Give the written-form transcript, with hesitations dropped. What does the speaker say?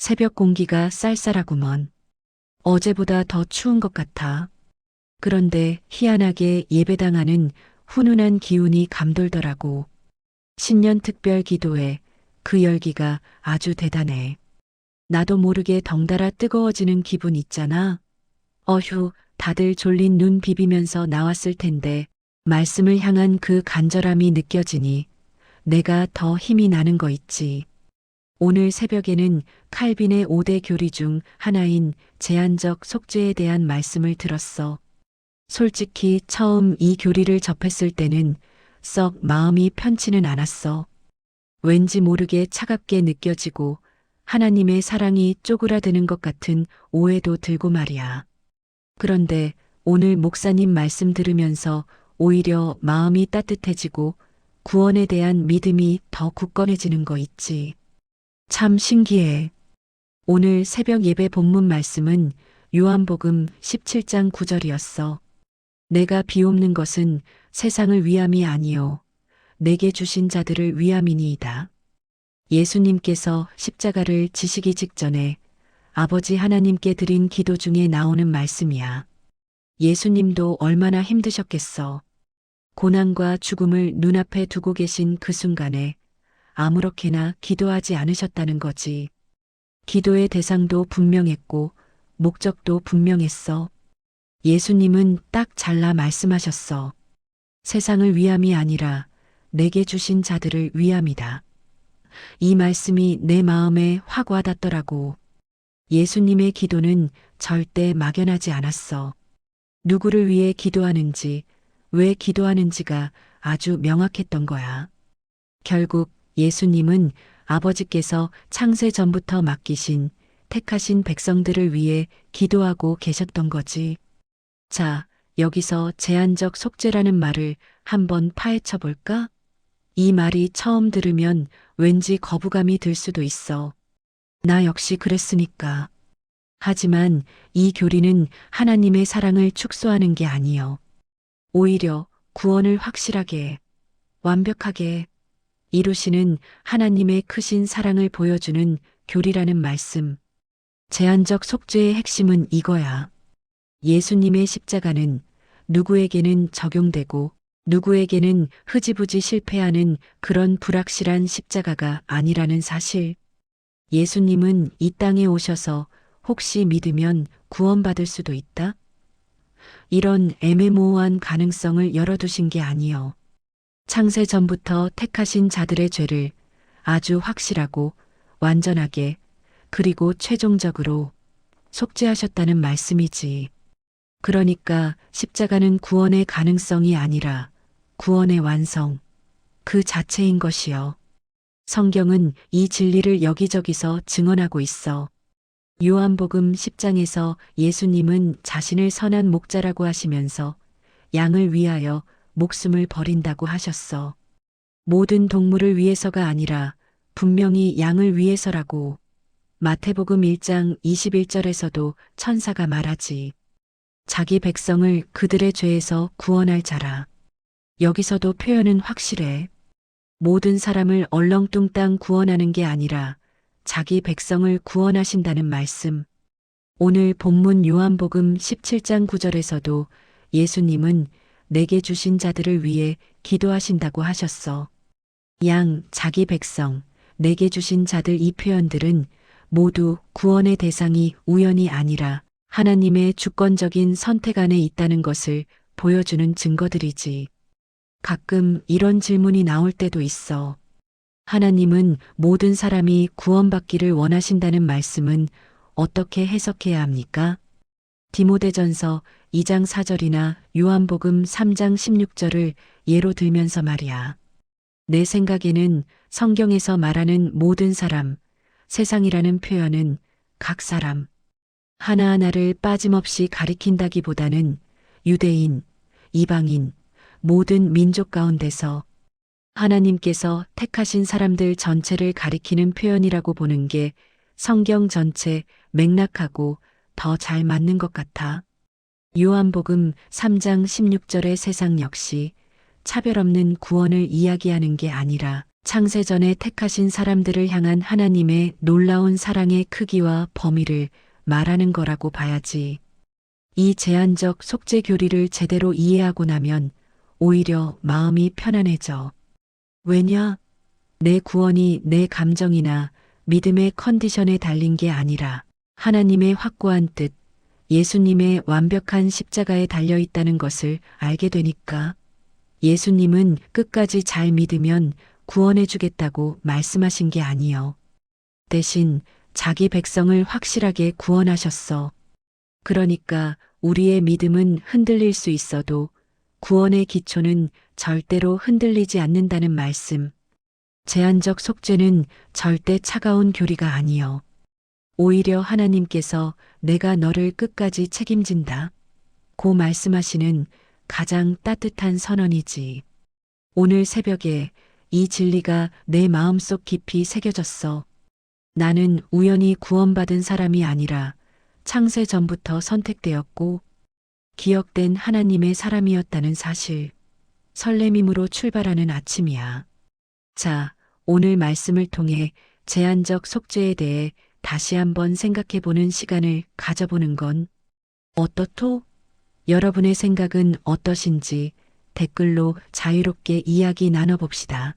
새벽 공기가 쌀쌀하구먼. 어제보다 더 추운 것 같아. 그런데 희한하게 예배당하는 훈훈한 기운이 감돌더라고. 신년 특별 기도회 그 열기가 아주 대단해. 나도 모르게 덩달아 뜨거워지는 기분 있잖아. 어휴, 다들 졸린 눈 비비면서 나왔을 텐데 말씀을 향한 그 간절함이 느껴지니 내가 더 힘이 나는 거 있지. 오늘 새벽에는 칼빈의 5대 교리 중 하나인 제한적 속죄에 대한 말씀을 들었어. 솔직히 처음 이 교리를 접했을 때는 썩 마음이 편치는 않았어. 왠지 모르게 차갑게 느껴지고 하나님의 사랑이 쪼그라드는 것 같은 오해도 들고 말이야. 그런데 오늘 목사님 말씀 들으면서 오히려 마음이 따뜻해지고 구원에 대한 믿음이 더 굳건해지는 거 있지. 참 신기해. 오늘 새벽 예배 본문 말씀은 요한복음 17장 9절이었어. 내가 비옵는 것은 세상을 위함이 아니요 내게 주신 자들을 위함이니이다. 예수님께서 십자가를 지시기 직전에 아버지 하나님께 드린 기도 중에 나오는 말씀이야. 예수님도 얼마나 힘드셨겠어. 고난과 죽음을 눈앞에 두고 계신 그 순간에 아무렇게나 기도하지 않으셨다는 거지. 기도의 대상도 분명했고 목적도 분명했어. 예수님은 딱 잘라 말씀하셨어. 세상을 위함이 아니라 내게 주신 자들을 위함이다. 이 말씀이 내 마음에 확 와닿더라고. 예수님의 기도는 절대 막연하지 않았어. 누구를 위해 기도하는지, 왜 기도하는지가 아주 명확했던 거야. 결국 예수님은 아버지께서 창세 전부터 맡기신 택하신 백성들을 위해 기도하고 계셨던 거지. 자, 여기서 제한적 속죄라는 말을 한번 파헤쳐 볼까? 이 말이 처음 들으면 왠지 거부감이 들 수도 있어. 나 역시 그랬으니까. 하지만 이 교리는 하나님의 사랑을 축소하는 게 아니요. 오히려 구원을 확실하게, 완벽하게 이루시는 하나님의 크신 사랑을 보여주는 교리라는 말씀. 제한적 속죄의 핵심은 이거야. 예수님의 십자가는 누구에게는 적용되고 누구에게는 흐지부지 실패하는 그런 불확실한 십자가가 아니라는 사실. 예수님은 이 땅에 오셔서 혹시 믿으면 구원받을 수도 있다? 이런 애매모호한 가능성을 열어두신 게 아니요. 창세 전부터 택하신 자들의 죄를 아주 확실하고 완전하게 그리고 최종적으로 속죄하셨다는 말씀이지. 그러니까 십자가는 구원의 가능성이 아니라 구원의 완성, 그 자체인 것이요. 성경은 이 진리를 여기저기서 증언하고 있어. 요한복음 10장에서 예수님은 자신을 선한 목자라고 하시면서 양을 위하여 목숨을 버린다고 하셨어. 모든 동물을 위해서가 아니라 분명히 양을 위해서라고. 마태복음 1장 21절에서도 천사가 말하지. 자기 백성을 그들의 죄에서 구원할 자라. 여기서도 표현은 확실해. 모든 사람을 얼렁뚱땅 구원하는 게 아니라 자기 백성을 구원하신다는 말씀. 오늘 본문 요한복음 17장 9절에서도 예수님은 내게 주신 자들을 위해 기도하신다고 하셨어. 양, 자기 백성, 내게 주신 자들 이 표현들은 모두 구원의 대상이 우연이 아니라 하나님의 주권적인 선택 안에 있다는 것을 보여주는 증거들이지. 가끔 이런 질문이 나올 때도 있어. 하나님은 모든 사람이 구원받기를 원하신다는 말씀은 어떻게 해석해야 합니까? 디모데전서 2장 4절이나 요한복음 3장 16절을 예로 들면서 말이야. 내 생각에는 성경에서 말하는 모든 사람, 세상이라는 표현은 각 사람, 하나하나를 빠짐없이 가리킨다기보다는 유대인, 이방인, 모든 민족 가운데서 하나님께서 택하신 사람들 전체를 가리키는 표현이라고 보는 게 성경 전체 맥락하고 더 잘 맞는 것 같아. 요한복음 3장 16절의 세상 역시 차별 없는 구원을 이야기하는 게 아니라 창세전에 택하신 사람들을 향한 하나님의 놀라운 사랑의 크기와 범위를 말하는 거라고 봐야지. 이 제한적 속죄 교리를 제대로 이해하고 나면 오히려 마음이 편안해져. 왜냐? 내 구원이 내 감정이나 믿음의 컨디션에 달린 게 아니라 하나님의 확고한 뜻, 예수님의 완벽한 십자가에 달려 있다는 것을 알게 되니까. 예수님은 끝까지 잘 믿으면 구원해 주겠다고 말씀하신 게 아니요. 대신 자기 백성을 확실하게 구원하셨어. 그러니까 우리의 믿음은 흔들릴 수 있어도 구원의 기초는 절대로 흔들리지 않는다는 말씀. 제한적 속죄는 절대 차가운 교리가 아니요. 오히려 하나님께서 내가 너를 끝까지 책임진다. 고 말씀하시는 가장 따뜻한 선언이지. 오늘 새벽에 이 진리가 내 마음속 깊이 새겨졌어. 나는 우연히 구원받은 사람이 아니라 창세 전부터 선택되었고 기억된 하나님의 사람이었다는 사실. 설레밈으로 출발하는 아침이야. 자, 오늘 말씀을 통해 제한적 속죄에 대해 다시 한번 생각해 보는 시간을 가져보는 건 어떻소? 여러분의 생각은 어떠신지 댓글로 자유롭게 이야기 나눠봅시다.